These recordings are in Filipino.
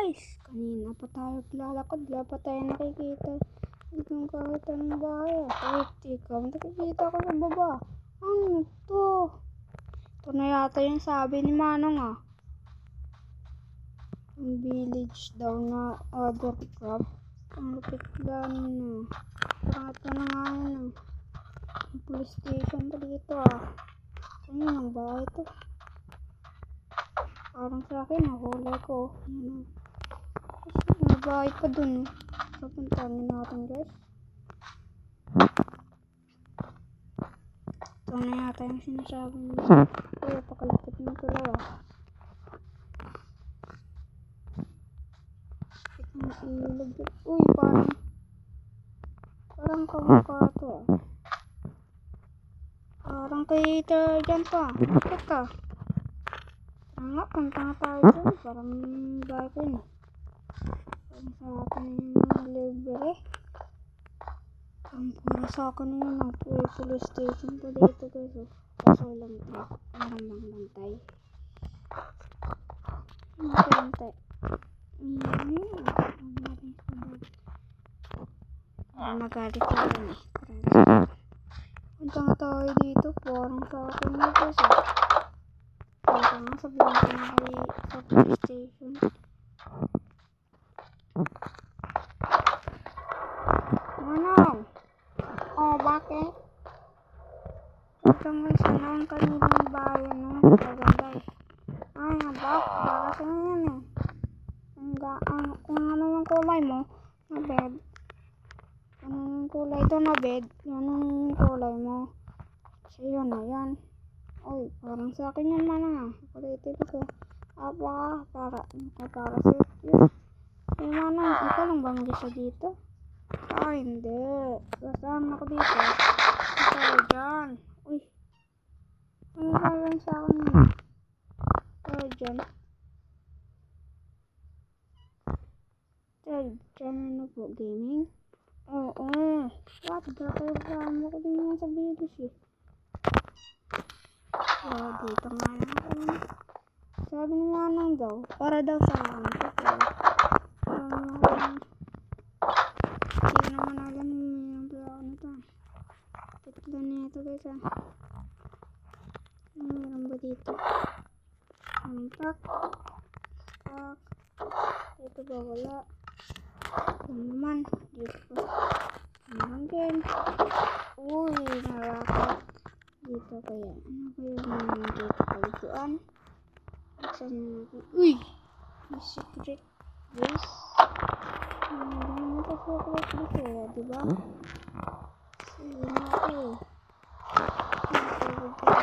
guys. Kanina pa tayo lalakad. Wala pa tayo nakikita. Dito yung kahit anong bahay. Wait, ikaw. Nakikita ko sa baba. Ano to? Ito na yata yung sabi ni Manong Yung village daw na other crop. Ang lupit lang na. Parang ito na nga yun Yung police station pa dito Ano yung bahay to? Parang sa akin nahuli ko. May bahay pa dun Papuntahan natin guys. Ito na yata yung sinasabi niya. Uy, pakalapit ng tuloy Uy, parang kamukha to Parang kay dyan pa. Bakit ka? Nga, punta nga tayo dyan. Parang bahay ko yun Parang sa akin yung libre. Ang para sa akin yun police station pa dito guys Kaso lang parang lang bantay. Bantay. Nagalit ko rin Punta nga tayo dito. Parang sa akin yun guys Punta nga sabihin ko na kayo sa police station. Manong! Bakit? Ito nga isa na ang kanilang bayan Magaganda Ay, baka sa yan Kung ano yung kulay mo na bed. Ano yung kulay ito na bed. Yan yung kulay mo. So yun na yan. Uy, parang sa akin yan Manong Kulitin ko. Para sa yun. Manong, ikaw lang ba mag-isa dito? Hindi. Kasama ako dito. Ikaw dyan. Uy. Ano ba lang sa akin yun? Ikaw dyan. Dyan ano po, gaming? Oo. What? Dito kasama ko din nga sa village dito nga lang ako Sabi ni Manong daw. Para daw sa akin. Hindi naman alam yung plano nito. Tatlo na ito guys Meron ba dito? Pak. Dito ba wala? Ito naman. Dito. Meron din. Uy, narakot. Dito kaya. Ano kaya naman dito? Palituan. Saan natin? Uy! May secret guys. Hindi ko secret dito diba? Sige na ako Natulog ka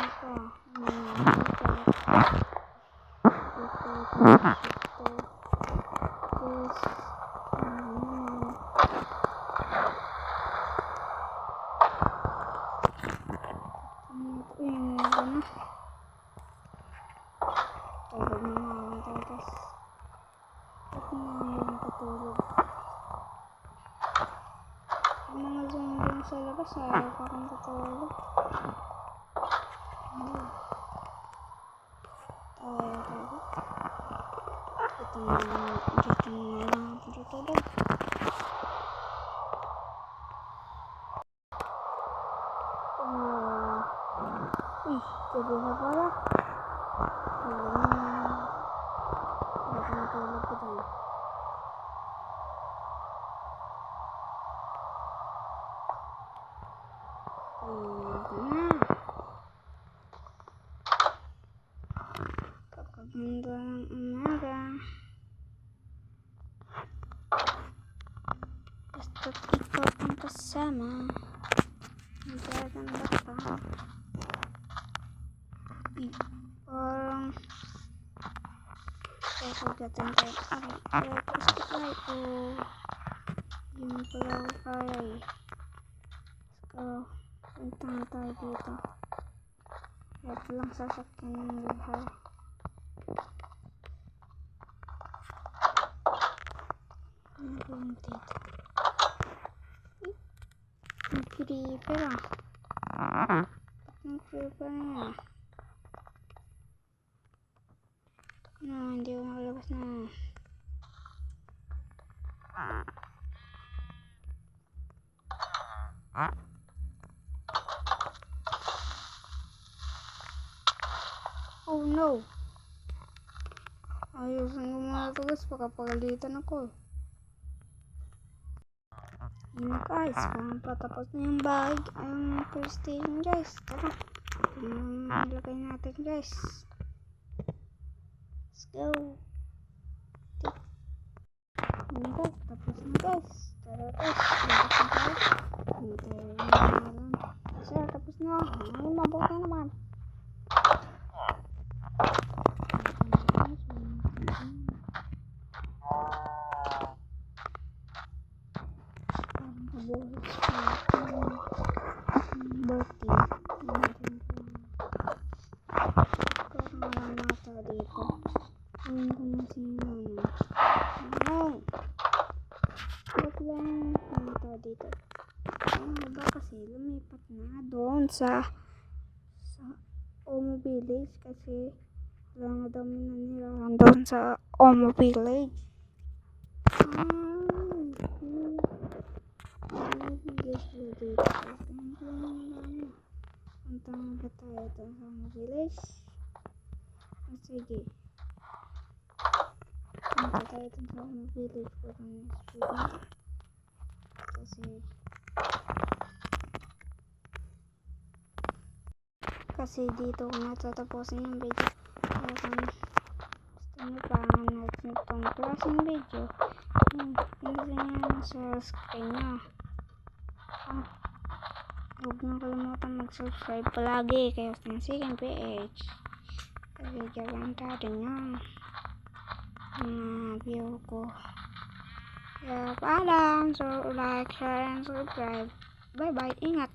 Tulog na naman tayo guys Patulog Ang mga zombie sa labas ayaw pa kong patulog Dito na lang ako tutulog Uy, gabi na pala Ba't natulog ko dyan Kapaganda ng umaga Basta't ikaw ang kasama Magaganda ka Parang Kapagatan tayo Gusto tayo Yung pala ko kaya Punta nga tayo dito Ito lang sasakyan ng luha Ano ba yung dito? Ang creeper Ang creeper na hindi ko makalabas na Oh no. Ayusin ko muna ito guys, pakapagalitan ako. Yun guys, parang patapos na yung bag, ang first station guys. Tara, ilagay natin guys. Let's go. Yun guys, tapos na guys. Tara guys, sir, tapos na. Ay, mabuti naman. Dito. Ano ba kasi lumipat na doon sa Omo Village kasi wala nga daw nanirahan doon sa Omo Village. Punta nga ba tayo doon sa Omo Village? Sige. Punta tayo doon sa Omo Village kasi dito ko natatapusin yung video. Kaya kung gusto nyo parang natin itong klaseng video, pindutin nyo lang sa screen nyo. Huwag nyo kalimutan mag-subscribe palagi kay Austin Second PH kasi garantado nyo mga view ko. Kaya paalam. So like, share, and subscribe. Bye bye, ingat.